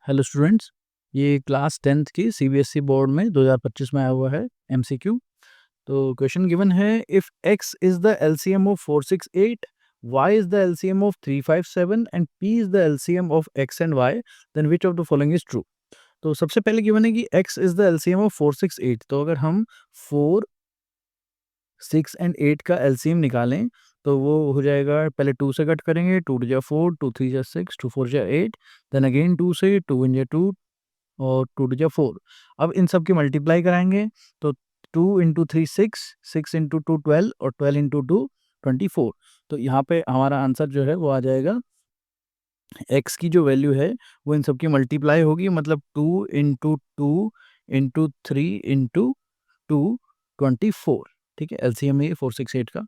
Hello students, ये class 10th की CBSE board में 2025 में आया हुआ है एमसीक्यू। तो क्वेश्चन गिवन है, if x is the LCM of 468, y is the LCM of 357 and p is the LCM of x and y, then which of the following is true. तो सबसे पहले गिवन है कि x is the LCM of 468। तो अगर हम 4, 6 and 8 का LCM निकालें तो वो हो जाएगा, पहले 2 से कट करेंगे, 2 टू जा 4, 2 3 जा 6, 2 4 जा 8, देन अगेन 2 से, 2 1 जा 2 और 2 टू जा 4। अब इन सब की मल्टीप्लाई कराएंगे तो 2 इंटू 3 6, 6 इंटू 2 12 और 12 इंटू 2 24। तो यहाँ पे हमारा आंसर जो है वो आ जाएगा, x की जो वैल्यू है वो इन सब की मल्टीप्लाई होगी, मतलब 2 इंटू 2 इंटू 3 इंटू 2 24। ठीक है, एलसीएम है ये 468 का।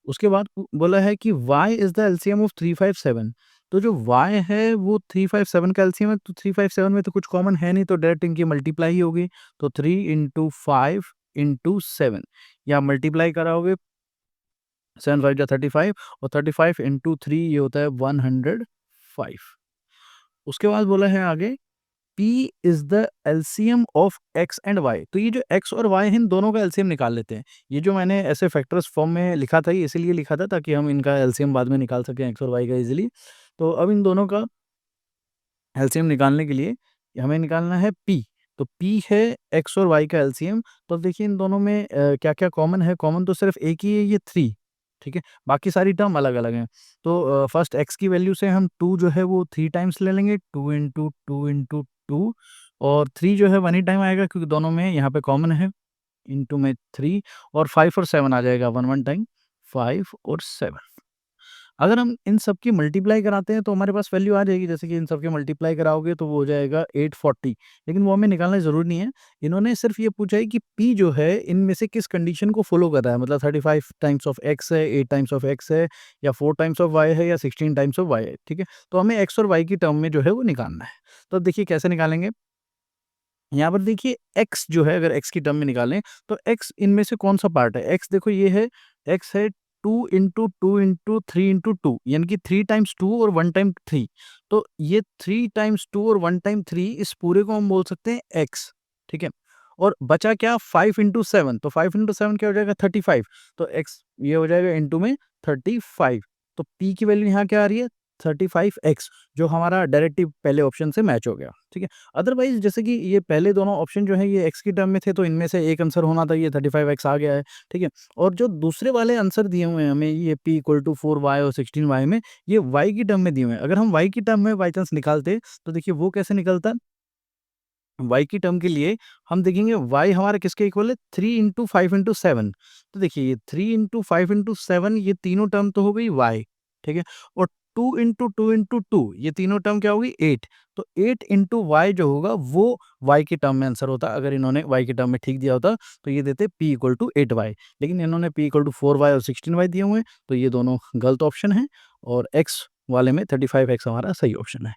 उसके बाद बोला है कि y is the LCM of 357। तो जो y है वो 357 का एलसीएम है, तो 357 में तो कुछ कॉमन है नहीं, तो डायरेक्ट इनकी मल्टीप्लाई ही होगी। तो 3 इंटू 5 इंटू 7, या मल्टीप्लाई कराओगे 7 5 जा 35 और 35 इंटू 3 ये होता है 105। उसके बाद बोला है आगे, P is the LCM of x and y। तो ये जो x और y है इन दोनों का एलसीएम निकाल लेते हैं। ये जो मैंने ऐसे फैक्टर्स फॉर्म में लिखा था ये इसीलिए लिखा था ताकि हम इनका एलसीएम बाद में निकाल सकें x और y का इजीली। तो अब इन दोनों का एलसीएम निकालने के लिए हमें निकालना है p। तो p है x और y का एलसीएम। तो देखिए इन दोनों में क्या-क्या कॉमन है। कॉमन तो सिर्फ एक ही है, ये 3। ठीक है, बाकी सारी टर्म अलग-अलग हैं। तो फर्स्ट x की वैल्यू से हम 2 जो है वो 3 टाइम्स ले लेंगे, 2 इंटू 2 इंटू 2, और 3 जो है 1 ही टाइम आएगा क्योंकि दोनों में यहाँ पे कॉमन है, इंटू में 3, और 5 और 7 आ जाएगा 1 टाइम, 5 और 7। अगर हम इन सब की मल्टीप्लाई कराते हैं तो हमारे पास वैल्यू आ जाएगी, जैसे कि इन सब की मल्टीप्लाई कराओगे तो वो हो जाएगा 840। लेकिन वो हमें निकालना ज़रूरी नहीं है। इन्होंने सिर्फ ये पूछा है कि p जो है इनमें से किस कंडीशन को फॉलो कर रहा है, मतलब 35 टाइम्स ऑफ x है, 8 टाइम्स ऑफ x है, या 4 टाइम्स ऑफ y है, या 16 टाइम्स ऑफ y है। ठीक है, तो हमें x और y की टर्म में जो है वो निकालना है। तो अब देखिए कैसे निकालेंगे। यहाँ पर देखिए x जो है, अगर x की टर्म में निकालें तो x इनमें से कौन सा पार्ट है। x देखो ये है, x है 2 इंटू 2 इंटू 3 इंटू 2, यानी कि 3 टाइम्स 2 और 1 टाइम 3। तो ये 3 टाइम्स 2 और 1 टाइम 3, इस पूरे को हम बोल सकते हैं x। ठीक है, और बचा क्या, 5 इंटू 7। तो 5 इंटू 7 क्या हो जाएगा, 35। तो x ये हो जाएगा इंटू में 35। तो p की वैल्यू यहाँ क्या आ रही है, 35x, जो हमारा डायरेक्टली पहले ऑप्शन से मैच हो गया। ठीक है, अदरवाइज जैसे कि ये पहले दोनों ऑप्शन जो है ये x की टर्म में थे, तो इनमें से एक आंसर होना था, ये 35x आ गया है। ठीक है, और जो दूसरे वाले आंसर दिए हुए हैं हमें, ये p इक्वल टू 4y और 16y में, ये y की टर्म में दिए हुए हैं। अगर हम y की टर्म में बाई चांस निकालते तो देखिए वो कैसे निकलता। y की टर्म के लिए हम देखेंगे y हमारा किसके इक्वल है, 3 इंटू 5 इंटू 7। तो देखिए ये 3 इंटू 5 इंटू 7, ये तीनों टर्म तो हो गई y। ठीक है, और 2 इंटू 2 इंटू 2, ये तीनों टर्म क्या होगी, 8। तो 8 इंटू y जो होगा वो y की टर्म में आंसर होता। अगर इन्होंने y की टर्म में ठीक दिया होता तो ये देते p इक्वल टू 8y, लेकिन इन्होंने p इक्वल टू 4y और 16y दिए हुए हैं, तो ये दोनों गलत ऑप्शन है, और x वाले में 35x हमारा सही ऑप्शन है।